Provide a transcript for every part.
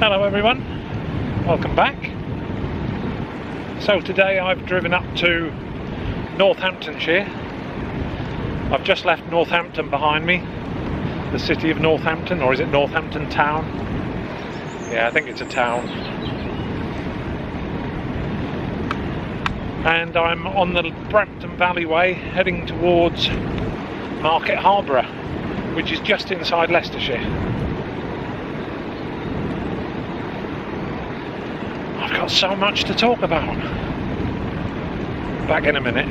Hello everyone, welcome back. So today I've driven up to Northamptonshire. I've just left Northampton behind me, the city of Northampton, or is it Northampton town? Yeah, I think it's a town. And I'm on the Brampton Valley Way heading towards Market Harborough, which is just inside Leicestershire. I've got so much to talk about. Back in a minute.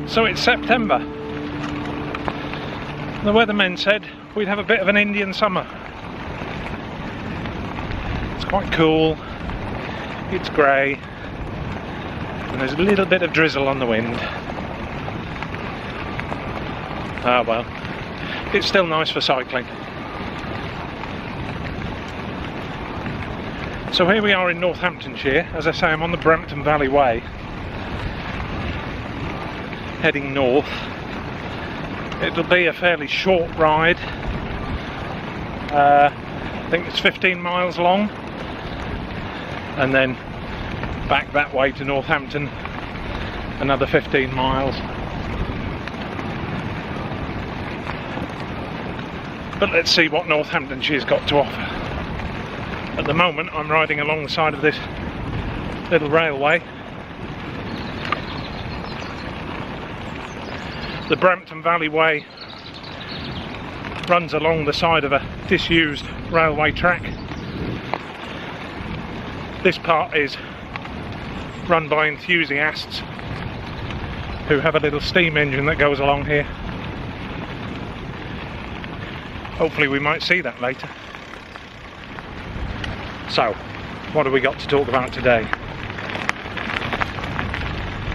So it's September. The weathermen said we'd have a bit of an Indian summer. It's quite cool, it's grey, and there's a little bit of drizzle on the wind. Ah well, it's still nice for cycling. So here we are in Northamptonshire. As I say, I'm on the Brampton Valley Way, heading north. It'll be a fairly short ride. I think it's 15 miles long, and then back that way to Northampton, another 15 miles. But let's see what Northamptonshire's got to offer. At the moment I'm riding along the side of this little railway. The Brampton Valley Way runs along the side of a disused railway track. This part is run by enthusiasts who have a little steam engine that goes along here. Hopefully we might see that later. So, what have we got to talk about today?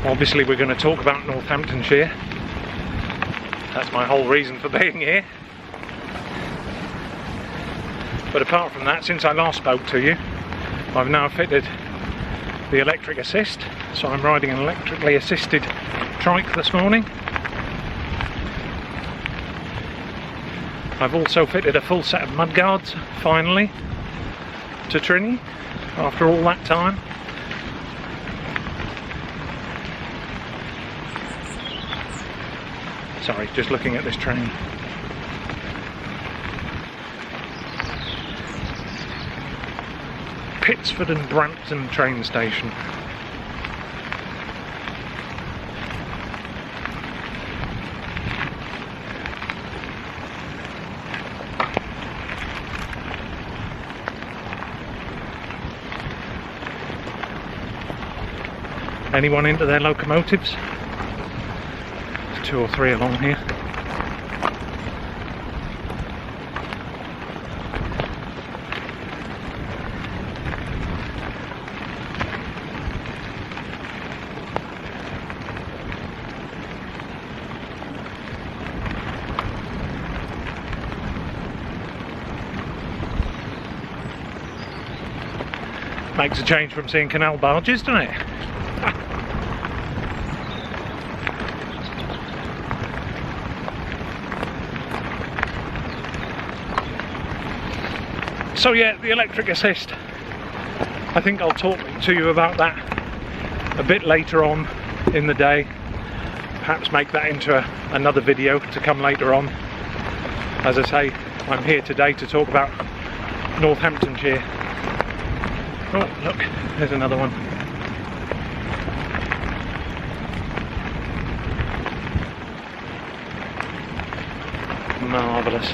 Obviously we're going to talk about Northamptonshire. That's my whole reason for being here. But apart from that, since I last spoke to you, I've now fitted the electric assist, so I'm riding an electrically assisted trike this morning. I've also fitted a full set of mudguards, finally, to Trini, after all that time. Sorry, just looking at this train. Pitsford and Brampton train station. anyone into their locomotives. There's 2 or 3 along here. Makes a change from seeing canal barges, doesn't it? So yeah, the electric assist, I think I'll talk to you about that a bit later on in the day. Perhaps make that into another video to come later on. As I say, I'm here today to talk about Northamptonshire. Oh, look, there's another one. Marvellous.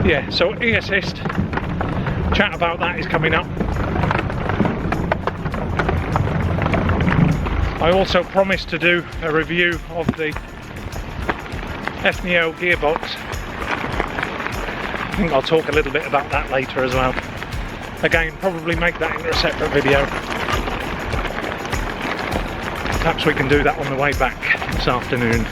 Yeah, so e-assist, chat about that is coming up. I also promised to do a review of the Ethnio gearbox. I think I'll talk a little bit about that later as well. Again, probably make that into a separate video. Perhaps we can do that on the way back this afternoon.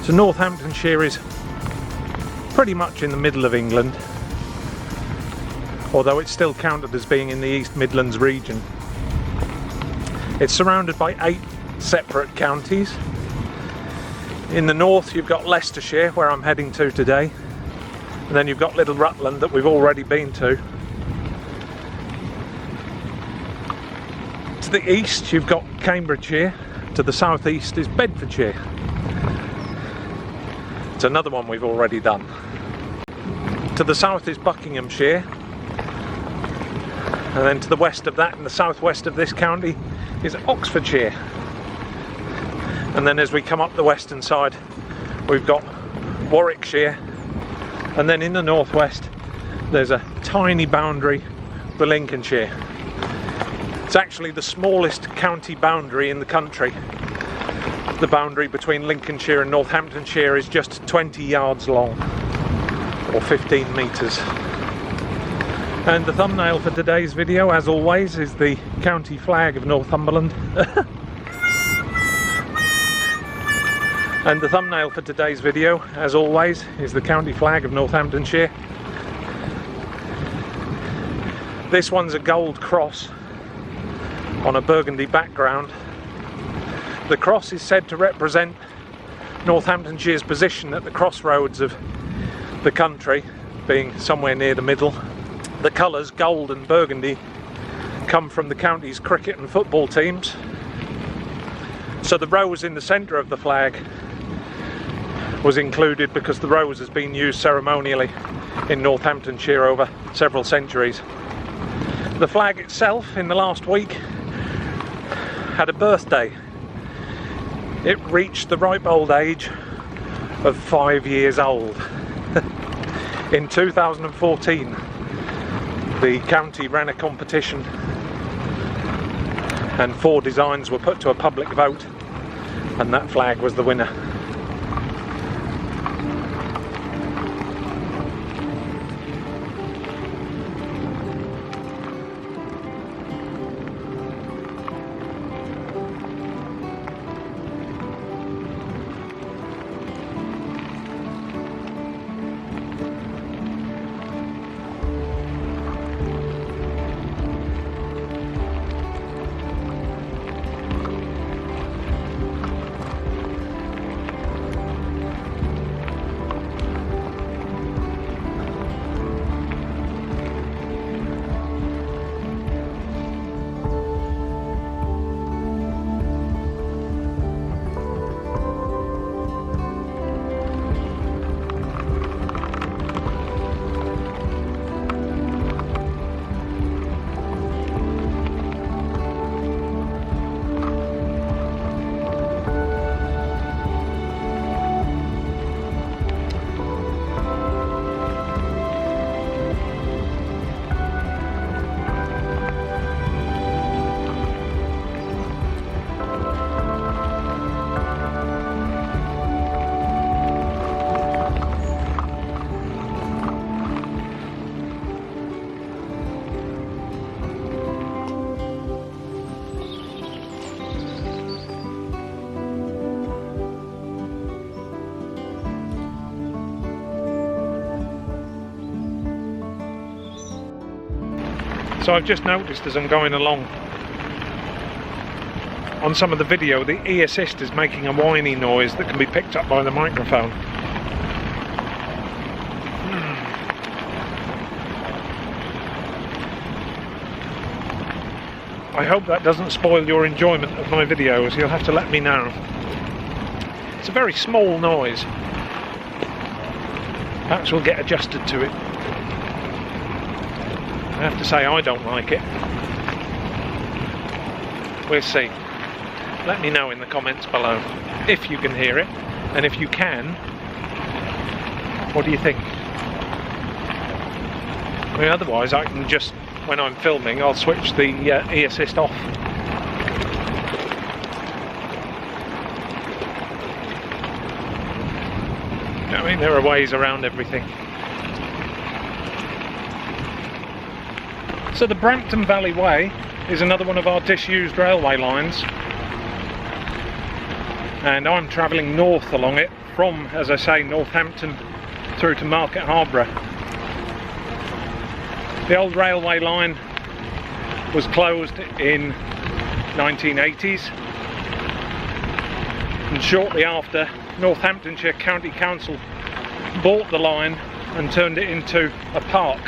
So Northamptonshire is pretty much in the middle of England, although it's still counted as being in the East Midlands region. It's surrounded by 8 separate counties. In the north you've got Leicestershire, where I'm heading to today, and then you've got Little Rutland that we've already been to. To the east you've got Cambridgeshire, to the southeast is Bedfordshire. It's another one we've already done. To the south is Buckinghamshire, and then to the west of that, in the southwest of this county, is Oxfordshire. And then as we come up the western side, we've got Warwickshire, and then in the northwest there's a tiny boundary for Lincolnshire. It's actually the smallest county boundary in the country. The boundary between Lincolnshire and Northamptonshire is just 20 yards long, or 15 metres. And the thumbnail for today's video, as always, is the county flag of Northumberland. And the thumbnail for today's video, as always, is the county flag of Northamptonshire. This one's a gold cross on a burgundy background. The cross is said to represent Northamptonshire's position at the crossroads of the country, being somewhere near the middle. The colours, gold and burgundy, come from the county's cricket and football teams. So the rose in the centre of the flag was included because the rose has been used ceremonially in Northamptonshire over several centuries. The flag itself, in the last week, had a birthday. It reached the ripe old age of 5 years old. In 2014, the county ran a competition and 4 designs were put to a public vote, and that flag was the winner. So I've just noticed as I'm going along on some of the video, the e-assist is making a whiny noise that can be picked up by the microphone. I hope that doesn't spoil your enjoyment of my videos. You'll have to let me know. It's a very small noise. Perhaps we'll get adjusted to it. I have to say I don't like it. We'll see. Let me know in the comments below if you can hear it, and if you can, what do you think? I mean, otherwise I can just, when I'm filming, I'll switch the e-assist off. I mean, there are ways around everything. So the Brampton Valley Way is another one of our disused railway lines, and I'm travelling north along it from, as I say, Northampton through to Market Harborough. The old railway line was closed in 1980s, and shortly after, Northamptonshire County Council bought the line and turned it into a park.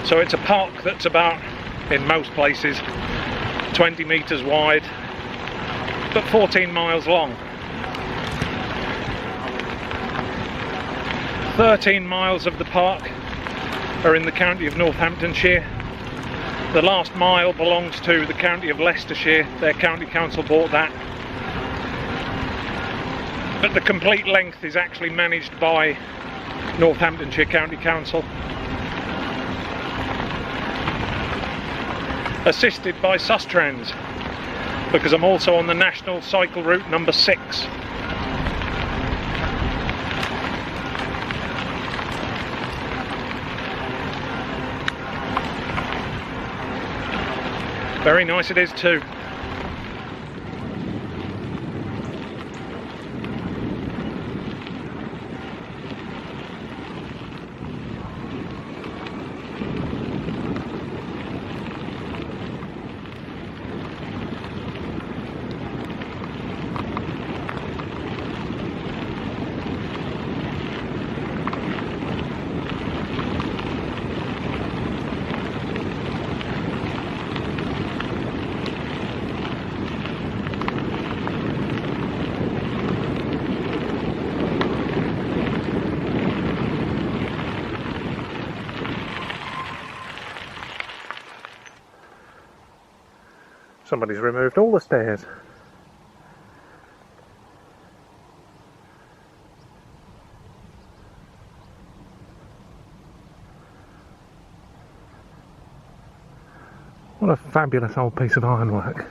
So it's a park that's about, in most places, 20 metres wide, but 14 miles long. 13 miles of the park are in the county of Northamptonshire. The last mile belongs to the county of Leicestershire. Their county council bought that. But the complete length is actually managed by Northamptonshire County Council, assisted by Sustrans, because I'm also on the national cycle route number 6. Very nice it is too. Somebody's removed all the stairs. What a fabulous old piece of ironwork.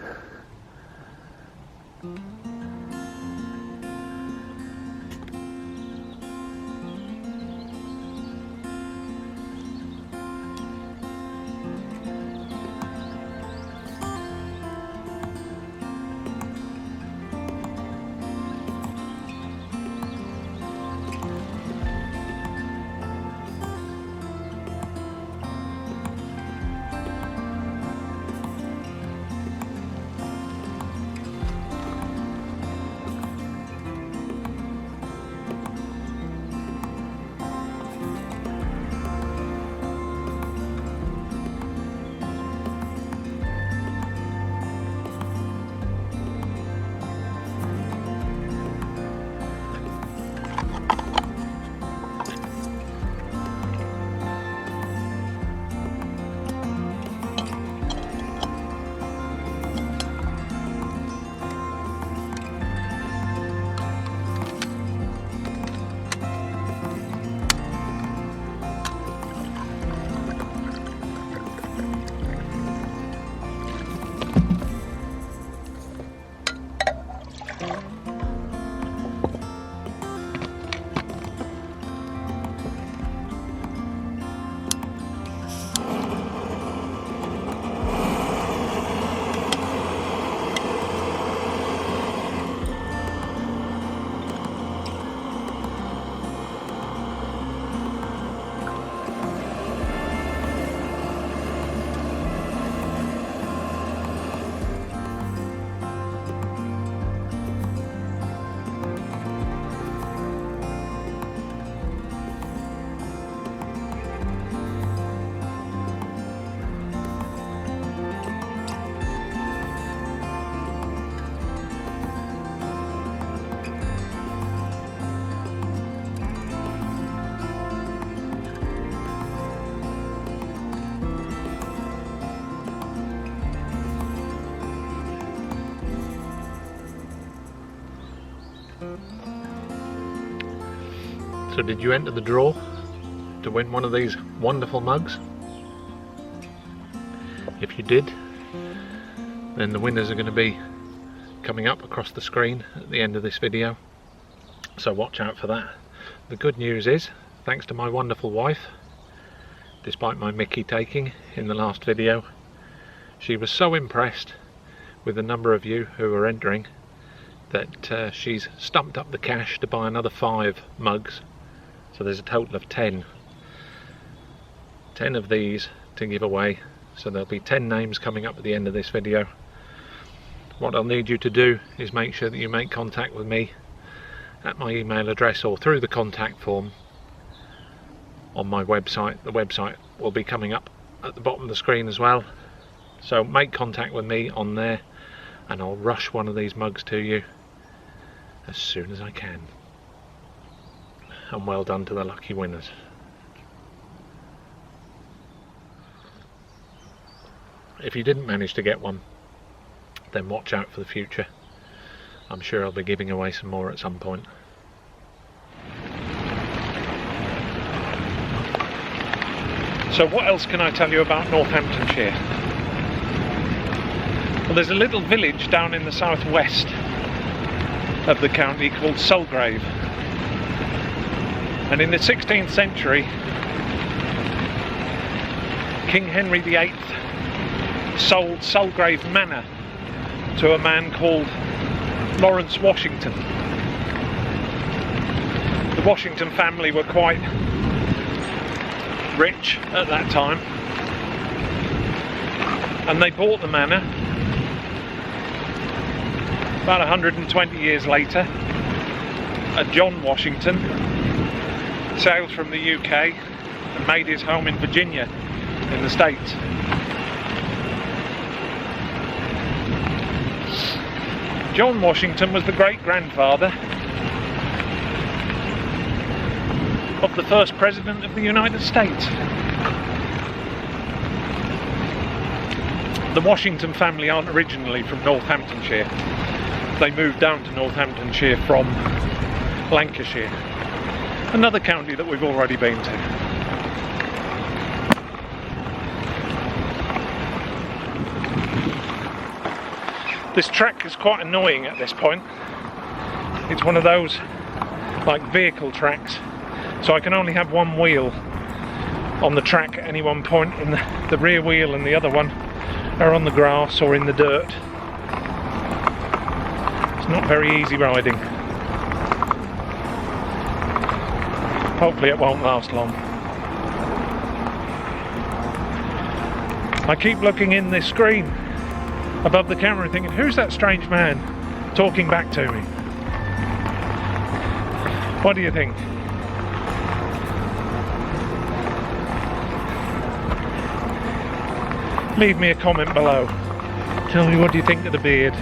So did you enter the draw to win one of these wonderful mugs? If you did, then the winners are going to be coming up across the screen at the end of this video, so watch out for that. The good news is, thanks to my wonderful wife, despite my mickey taking in the last video, she was so impressed with the number of you who are entering that she's stumped up the cash to buy another 5 mugs. So there's a total of 10 of these to give away, so there'll be 10 names coming up at the end of this video. What I'll need you to do is make sure that you make contact with me at my email address or through the contact form on my website. The website will be coming up at the bottom of the screen as well, so make contact with me on there and I'll rush one of these mugs to you as soon as I can. And well done to the lucky winners. If you didn't manage to get one, then watch out for the future. I'm sure I'll be giving away some more at some point. So what else can I tell you about Northamptonshire? Well, there's a little village down in the southwest of the county called Sulgrave. And in the 16th century, King Henry VIII sold Sulgrave Manor to a man called Lawrence Washington. The Washington family were quite rich at that time, and they bought the manor. About 120 years later, a John Washington sailed from the UK and made his home in Virginia in the States. John Washington was the great-grandfather of the first President of the United States. The Washington family aren't originally from Northamptonshire. They moved down to Northamptonshire from Lancashire, another county that we've already been to. This track is quite annoying at this point. It's one of those like vehicle tracks, so I can only have one wheel on the track at any one point, and the rear wheel and the other one are on the grass or in the dirt. It's not very easy riding. Hopefully it won't last long. I keep looking in this screen above the camera and thinking, who's that strange man talking back to me? What do you think? Leave me a comment below. Tell me, what do you think of the beard?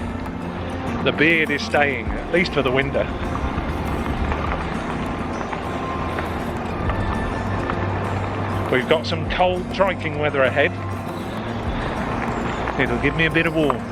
The beard is staying, at least for the winter. We've got some cold triking weather ahead. It'll give me a bit of warmth.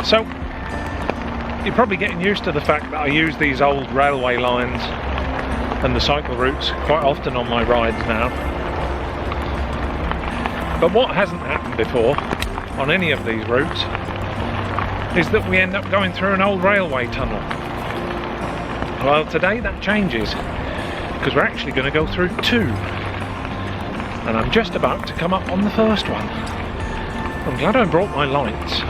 So, you're probably getting used to the fact that I use these old railway lines and the cycle routes quite often on my rides now. But what hasn't happened before on any of these routes is that we end up going through an old railway tunnel. Well, today that changes, because we're actually going to go through two. And I'm just about to come up on the first one. I'm glad I brought my lights.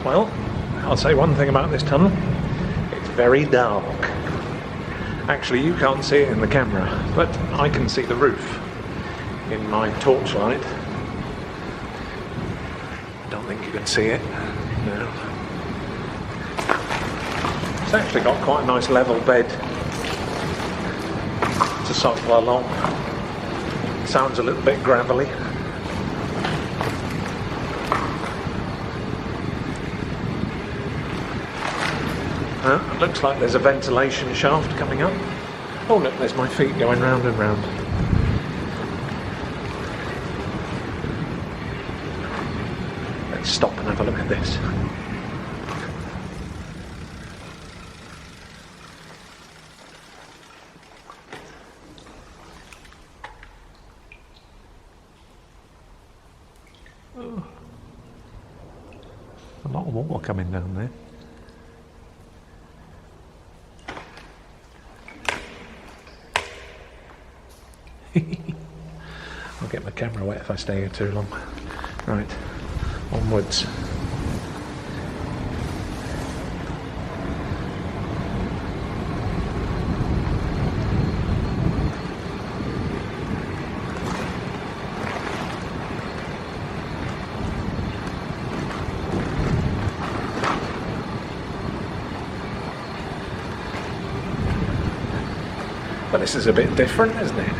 Well, I'll say one thing about this tunnel. It's very dark. Actually, you can't see it in the camera, but I can see the roof in my torchlight. Don't think you can see it. No. It's actually got quite a nice level bed to cycle along. Sounds a little bit gravelly. Looks like there's a ventilation shaft coming up. Oh look, there's my feet going round and round. Let's stop and have a look at this. Oh. A lot of water coming down there. I'll get my camera wet if I stay here too long. Right, onwards. But this is a bit different, isn't it?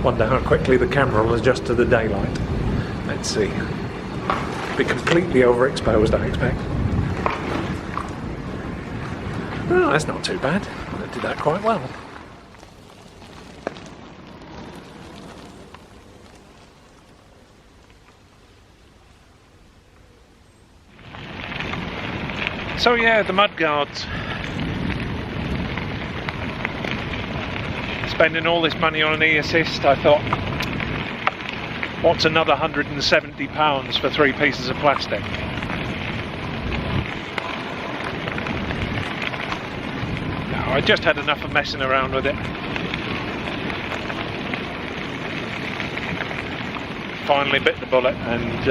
Wonder how quickly the camera will adjust to the daylight. Let's see. Be completely overexposed, I expect. Oh, that's not too bad. I did that quite well. So yeah, the mudguards. Spending all this money on an e-assist, I thought, what's another £170 for 3 pieces of plastic? No, I just had enough of messing around with it. finally bit the bullet and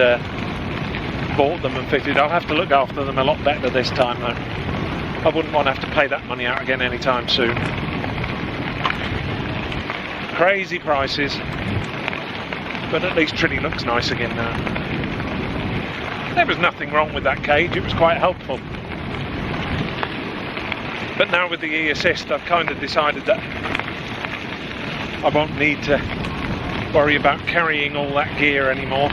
bought them and fitted. I'll have to look after them a lot better this time though. I wouldn't want to have to pay that money out again anytime soon. Crazy prices, but at least Trinny looks nice again now. There was nothing wrong with that cage, it was quite helpful. But now with the E-assist, I've kind of decided that I won't need to worry about carrying all that gear anymore.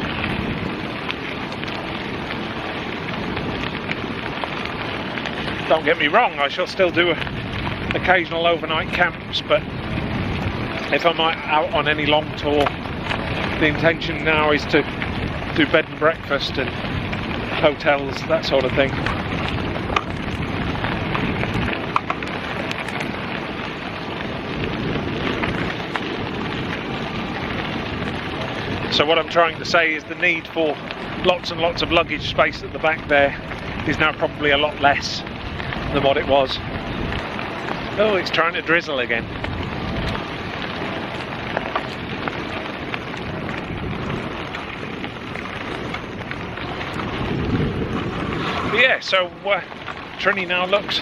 Don't get me wrong, I shall still do occasional overnight camps, but if I'm out on any long tour, the intention now is to do bed and breakfast and hotels, that sort of thing. So what I'm trying to say is the need for lots and lots of luggage space at the back there is now probably a lot less than what it was. Oh, it's trying to drizzle again. But yeah, so Trinny now looks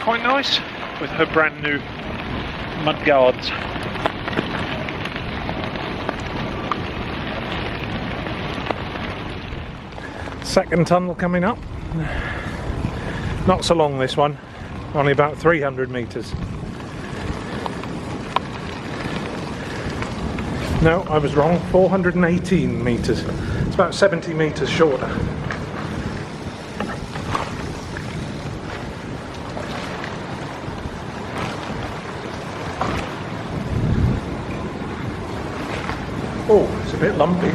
quite nice with her brand new mud guards. Second tunnel coming up. Not so long this one, only about 300 metres. No, I was wrong, 418 metres. It's about 70 metres shorter. Oh, it's a bit lumpy.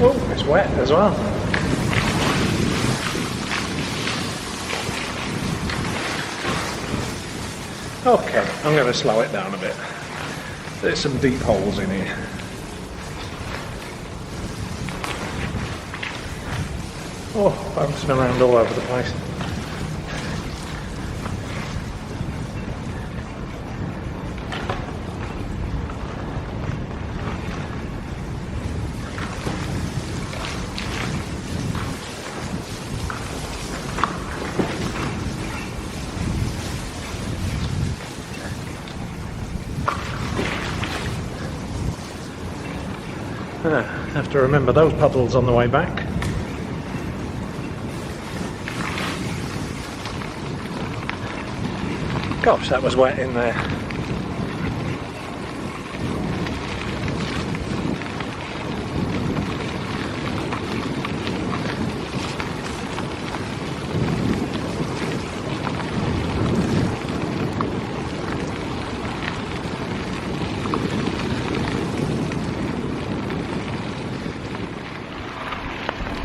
Oh, it's wet as well. Okay, I'm going to slow it down a bit. There's some deep holes in here. Oh, bouncing around all over the place. Have to remember those puddles on the way back. Gosh, that was wet in there.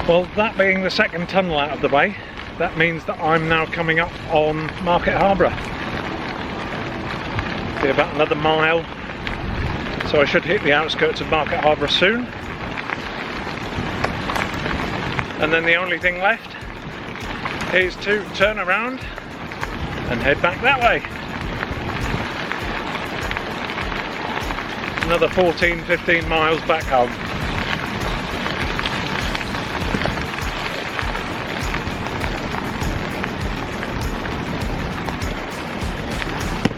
Well, that being the second tunnel out of the way, that means that I'm now coming up on Market Harborough. Be about another mile, so I should hit the outskirts of Market Harborough soon. And then the only thing left is to turn around and head back that way. Another 14-15 miles back home.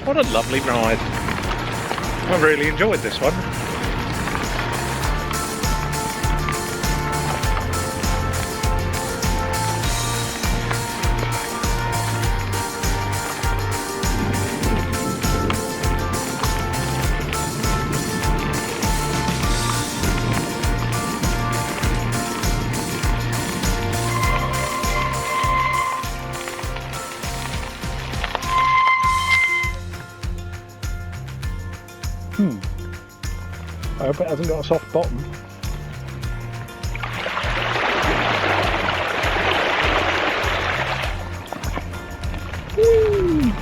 What a lovely ride. I really enjoyed this one. I hope it hasn't got a soft bottom. Woo!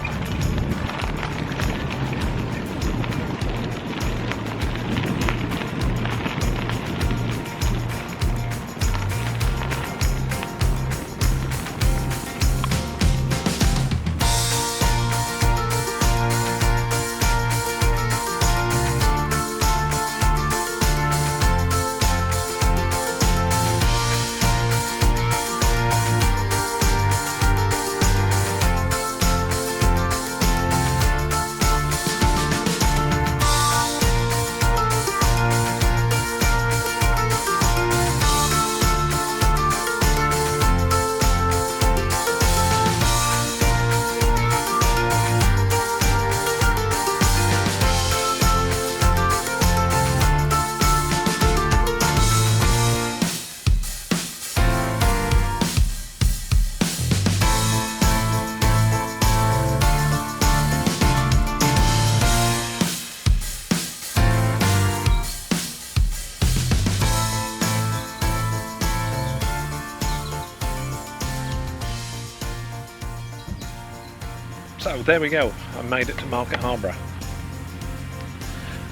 So there we go, I made it to Market Harborough.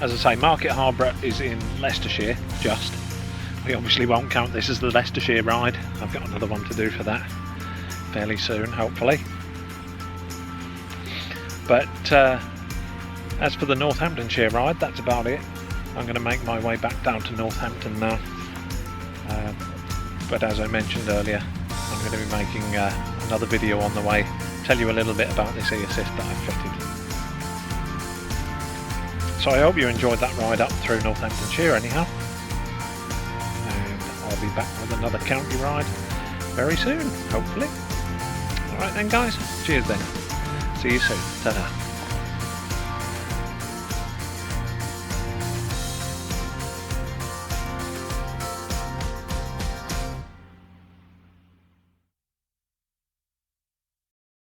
As I say, Market Harborough is in Leicestershire, just. We obviously won't count this as the Leicestershire ride. I've got another one to do for that fairly soon, hopefully. But as for the Northamptonshire ride, that's about it. I'm going to make my way back down to Northampton now. But as I mentioned earlier, I'm going to be making another video on the way, tell you a little bit about this e-assist that I've fitted. So I hope you enjoyed that ride up through Northamptonshire anyhow. And I'll be back with another county ride very soon, hopefully. Alright then guys, cheers then. See you soon. Ta-da.